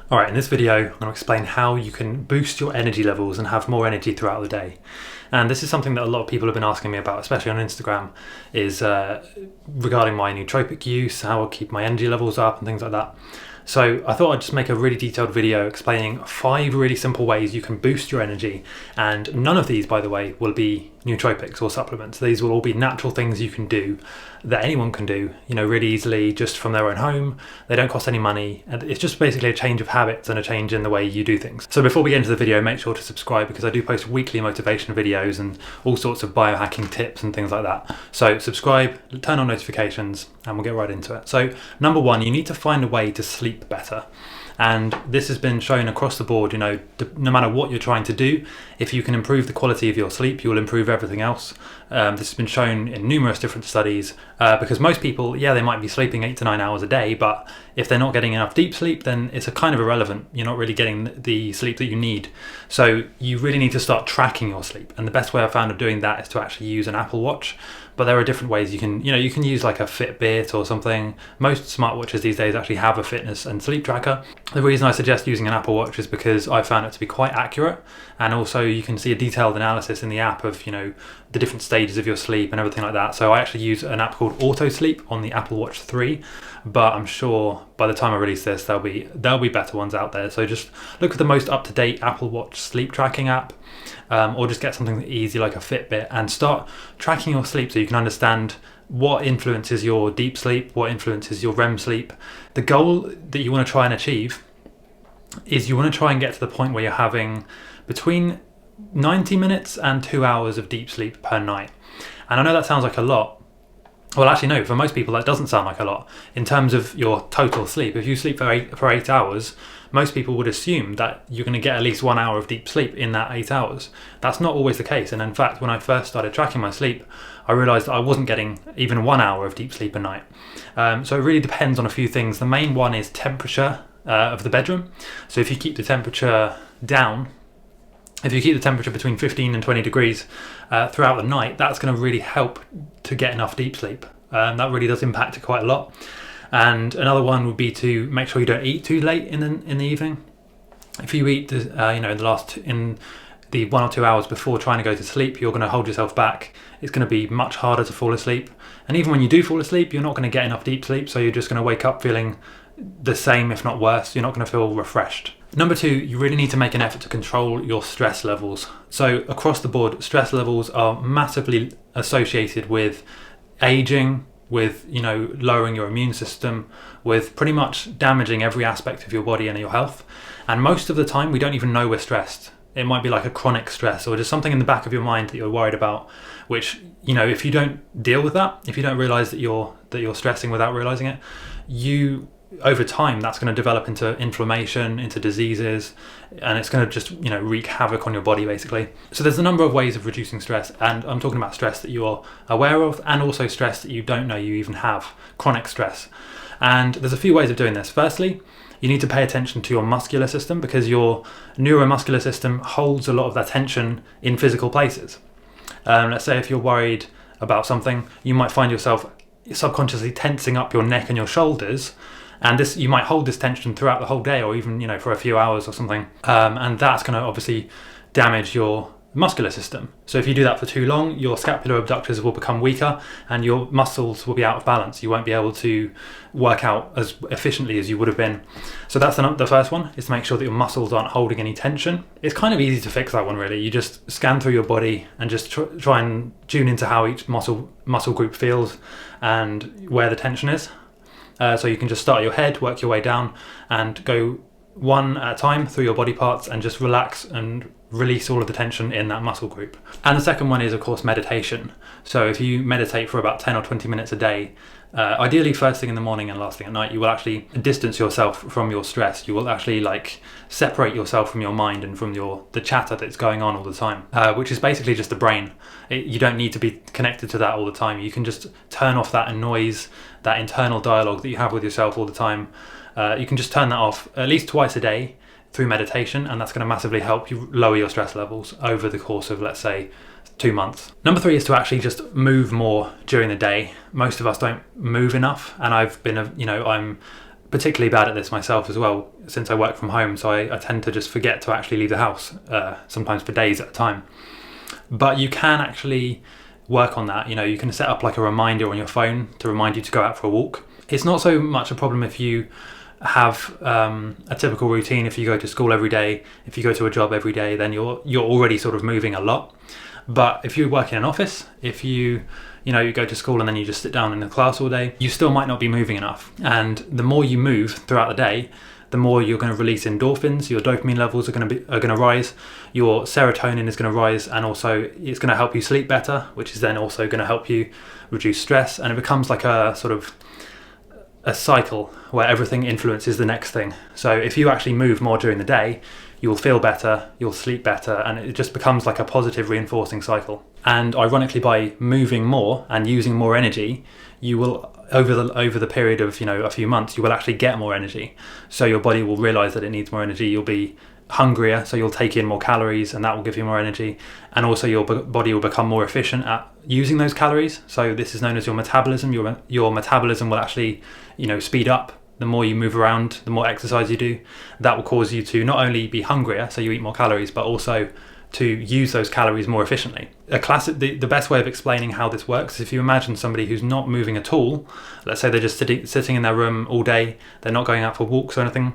Alright, in this video I'm going to explain how you can boost your energy levels and have more energy throughout the day. And this is something that a lot of people have been asking me about, especially on Instagram, is regarding my nootropic use, how I keep my energy levels up and things like that. So I thought I'd just make a really detailed video explaining 5 really simple ways you can boost your energy, and none of these, by the way, will be nootropics or supplements. These will all be natural things you can do that anyone can do, really easily, just from their own home. They don't cost any money, and it's just basically a change of habits and a change in the way you do things. So before we get into the video, make sure to subscribe, because I do post weekly motivation videos and all sorts of biohacking tips and things like that. So subscribe, turn on notifications, and we'll get right into it. So number 1, you need to find a way to sleep better. And this has been shown across the board, no matter what you're trying to do, if you can improve the quality of your sleep, you will improve everything else. This has been shown in numerous different studies, because most people, they might be sleeping 8 to 9 hours a day, but if they're not getting enough deep sleep, then it's a kind of irrelevant. You're not really getting the sleep that you need. So you really need to start tracking your sleep. And the best way I found of doing that is to actually use an Apple Watch. But there are different ways you can use like a Fitbit or something. Most smartwatches these days actually have a fitness and sleep tracker. The reason I suggest using an Apple Watch is because I found it to be quite accurate, and also you can see a detailed analysis in the app of the different stages of your sleep and everything like that. So I actually use an app called Auto Sleep on the Apple Watch 3, but I'm sure by the time I release this there'll be better ones out there. So just look for the most up-to-date Apple Watch sleep tracking app, or just get something easy like a Fitbit and start tracking your sleep so you can understand what influences your deep sleep, what influences your REM sleep. The goal that you want to try and achieve is you want to try and get to the point where you're having between 90 minutes and 2 hours of deep sleep per night. And I know that sounds like a lot. Well, actually no, for most people that doesn't sound like a lot. In terms of your total sleep, if you sleep for 8 hours, most people would assume that you're going to get at least 1 hour of deep sleep in that 8 hours. That's not always the case. And in fact, when I first started tracking my sleep, I realized that I wasn't getting even 1 hour of deep sleep a night. So it really depends on a few things. The main one is temperature of the bedroom. So if you keep the temperature down, if you keep the temperature between 15 and 20 degrees throughout the night, that's going to really help to get enough deep sleep. That really does impact it quite a lot. And another one would be to make sure you don't eat too late in the evening. If you eat in the 1 or 2 hours before trying to go to sleep, you're going to hold yourself back. It's going to be much harder to fall asleep. And even when you do fall asleep, you're not going to get enough deep sleep, so you're just going to wake up feeling the same, if not worse. You're not going to feel refreshed. Number 2, you really need to make an effort to control your stress levels. So across the board, stress levels are massively associated with aging, with lowering your immune system, with pretty much damaging every aspect of your body and your health. And most of the time we don't even know we're stressed. It might be like a chronic stress or just something in the back of your mind that you're worried about, which if you don't deal with that, if you don't realize that you're stressing without realizing it, over time that's going to develop into inflammation, into diseases, and it's going to just wreak havoc on your body basically. So there's a number of ways of reducing stress, and I'm talking about stress that you're aware of and also stress that you don't know you even have, chronic stress. And there's a few ways of doing this. Firstly, you need to pay attention to your muscular system, because your neuromuscular system holds a lot of that tension in physical places. Let's say if you're worried about something, you might find yourself subconsciously tensing up your neck and your shoulders, and you might hold this tension throughout the whole day, or even for a few hours or something, and that's going to obviously damage your muscular system. So if you do that for too long, your scapular abductors will become weaker and your muscles will be out of balance. You won't be able to work out as efficiently as you would have been. So that's the first one, is to make sure that your muscles aren't holding any tension. It's kind of easy to fix that one really. You just scan through your body and just try and tune into how each muscle group feels and where the tension is. So you can just start at your head, work your way down, and go one at a time through your body parts and just relax and release all of the tension in that muscle group. And the second one is, of course, meditation. So if you meditate for about 10 or 20 minutes a day, ideally first thing in the morning and last thing at night, you will actually distance yourself from your stress. You will actually separate yourself from your mind and from the chatter that's going on all the time, which is basically just the brain. You don't need to be connected to that all the time. You can just turn off that noise, that internal dialogue that you have with yourself all the time. You can just turn that off at least twice a day through meditation, and that's going to massively help you lower your stress levels over the course of, let's say, 2 months. Number 3 is to actually just move more during the day. Most of us don't move enough, and I'm particularly bad at this myself as well, since I work from home, so I tend to just forget to actually leave the house, sometimes for days at a time. But you can actually work on that. You can set up like a reminder on your phone to remind you to go out for a walk. It's not so much a problem if you have a typical routine. If you go to school every day, if you go to a job every day, then you're already sort of moving a lot. But if you work in an office, if you go to school and then you just sit down in the class all day, you still might not be moving enough. And the more you move throughout the day, the more you're going to release endorphins. Your dopamine levels are going to rise, your serotonin is going to rise, and also it's going to help you sleep better, which is then also going to help you reduce stress. And it becomes like a sort of a cycle where everything influences the next thing. So if you actually move more during the day, you'll feel better, you'll sleep better, and it just becomes like a positive reinforcing cycle. And ironically, by moving more and using more energy, you will, over the period of a few months, you will actually get more energy. So your body will realize that it needs more energy. You'll be hungrier, so you'll take in more calories, and that will give you more energy. And also your body will become more efficient at using those calories. So this is known as your metabolism. Your metabolism will actually speed up. The more you move around, the more exercise you do, that will cause you to not only be hungrier, so you eat more calories, but also to use those calories more efficiently. The best way of explaining how this works is if you imagine somebody who's not moving at all. Let's say they're just sitting in their room all day, they're not going out for walks or anything.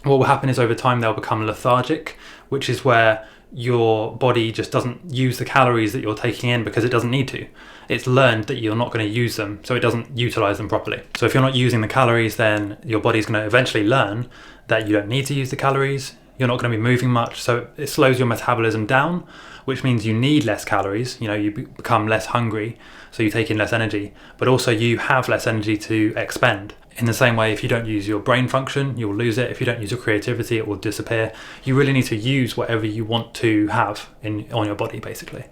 What will happen is over time they'll become lethargic, which is where your body just doesn't use the calories that you're taking in because it doesn't need to. It's learned that you're not going to use them, so it doesn't utilize them properly. So if you're not using the calories, then your body's going to eventually learn that you don't need to use the calories. You're not going to be moving much, so it slows your metabolism down, which means you need less calories. You become less hungry, so you take in less energy, but also you have less energy to expend. In the same way, if you don't use your brain function, you'll lose it. If you don't use your creativity, it will disappear. You really need to use whatever you want to have on your body, basically.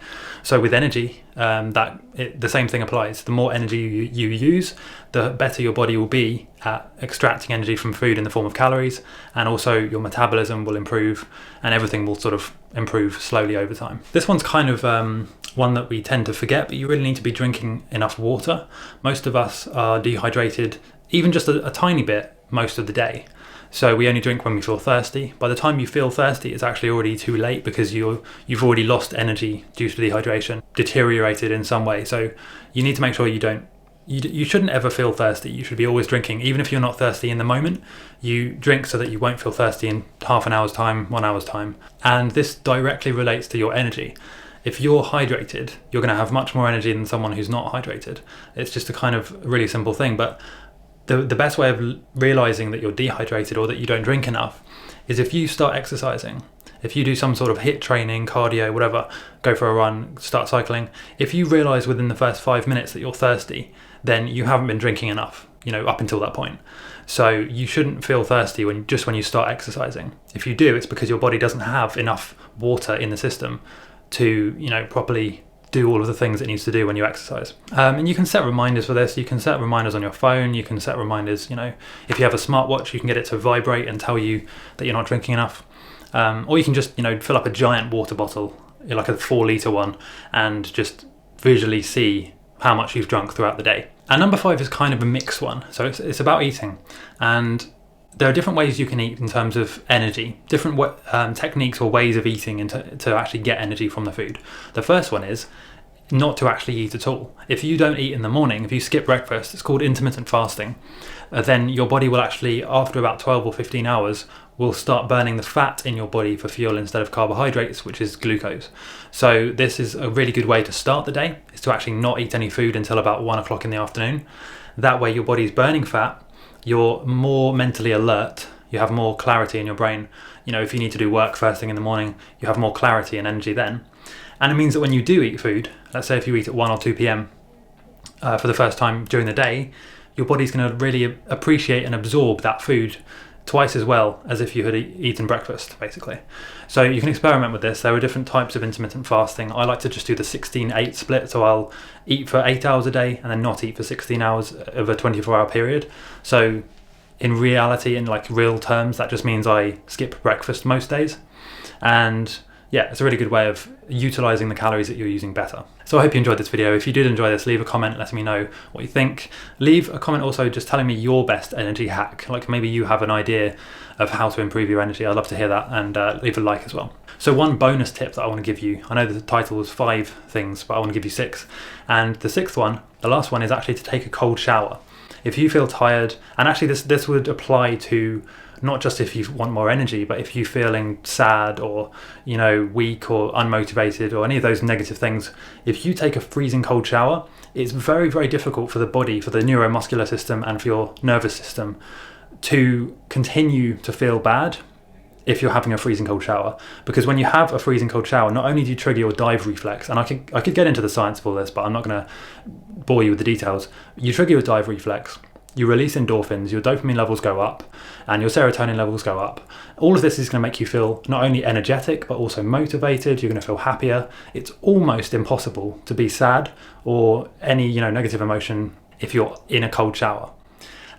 So with energy, the same thing applies. The more energy you use, the better your body will be at extracting energy from food in the form of calories, and also your metabolism will improve, and everything will sort of improve slowly over time. This one's kind of one that we tend to forget, but you really need to be drinking enough water. Most of us are dehydrated even just a tiny bit most of the day. So we only drink when we feel thirsty. By the time you feel thirsty, it's actually already too late because you've already lost energy due to dehydration, deteriorated in some way. So you need to make sure you shouldn't ever feel thirsty. You should be always drinking. Even if you're not thirsty in the moment, you drink so that you won't feel thirsty in half an hour's time, 1 hour's time. And this directly relates to your energy. If you're hydrated, you're going to have much more energy than someone who's not hydrated. It's just a kind of really simple thing, but the best way of realizing that you're dehydrated or that you don't drink enough is if you start exercising. If you do some sort of HIIT training, cardio, whatever, go for a run, start cycling, if you realize within the first 5 minutes that you're thirsty, then you haven't been drinking enough, up until that point. So you shouldn't feel thirsty when you start exercising. If you do, it's because your body doesn't have enough water in the system to, properly do all of the things it needs to do when you exercise. And you can set reminders for this. You can set reminders on your phone. You can set reminders, if you have a smartwatch, you can get it to vibrate and tell you that you're not drinking enough. Or you can just, fill up a giant water bottle, like a 4-litre one, and just visually see how much you've drunk throughout the day. And number 5 is kind of a mixed one. So it's about eating. And there are different ways you can eat in terms of energy, different techniques or ways of eating to actually get energy from the food. The first one is not to actually eat at all. If you don't eat in the morning, if you skip breakfast, it's called intermittent fasting, then your body will actually, after about 12 or 15 hours, will start burning the fat in your body for fuel instead of carbohydrates, which is glucose. So this is a really good way to start the day, is to actually not eat any food until about 1 o'clock in the afternoon. That way your body's burning fat, you're more mentally alert, you have more clarity in your brain. If you need to do work first thing in the morning, you have more clarity and energy then. And it means that when you do eat food, let's say if you eat at 1 or 2 p.m. For the first time during the day, your body's going to really appreciate and absorb that food twice as well as if you had eaten breakfast, basically. So you can experiment with this. There are different types of intermittent fasting. I like to just do the 16-8 split, so I'll eat for 8 hours a day and then not eat for 16 hours of a 24-hour period. So in reality, in like real terms, that just means I skip breakfast most days. And yeah, it's a really good way of utilizing the calories that you're using better. So I hope you enjoyed this video. If you did enjoy this, leave a comment letting me know what you think. Leave a comment also just telling me your best energy hack. Like maybe you have an idea of how to improve your energy. I'd love to hear that, and leave a like as well. So one bonus tip that I want to give you, I know the title was 5 things, but I want to give you 6. And the 6th one, the last one, is actually to take a cold shower. If you feel tired, and actually this would apply to not just if you want more energy, but if you're feeling sad or, you know, weak or unmotivated or any of those negative things, if you take a freezing cold shower, it's very, very difficult for the body, for the neuromuscular system and for your nervous system to continue to feel bad if you're having a freezing cold shower. Because when you have a freezing cold shower, not only do you trigger your dive reflex, and I could get into the science of all this, but I'm not going to bore you with the details. You trigger your dive reflex, you release endorphins, your dopamine levels go up, and your serotonin levels go up. All of this is going to make you feel not only energetic, but also motivated. You're going to feel happier. It's almost impossible to be sad or any, you know, negative emotion if you're in a cold shower.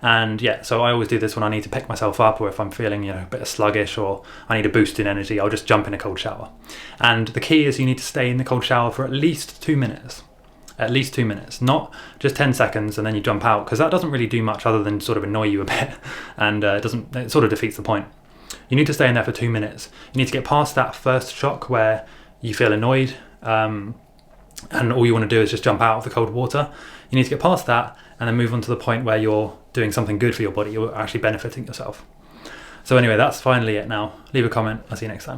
And yeah, so I always do this when I need to pick myself up, or if I'm feeling, you know, a bit sluggish or I need a boost in energy, I'll just jump in a cold shower. And the key is you need to stay in the cold shower for at least 2 minutes. At least 2 minutes, not just 10 seconds and then you jump out, because that doesn't really do much other than sort of annoy you a bit, and it sort of defeats the point. You need to stay in there for 2 minutes. You need to get past that first shock where you feel annoyed, and all you want to do is just jump out of the cold water. You need to get past that and then move on to the point where you're doing something good for your body. You're actually benefiting yourself. So anyway, that's finally it now. Leave a comment. I'll see you next time.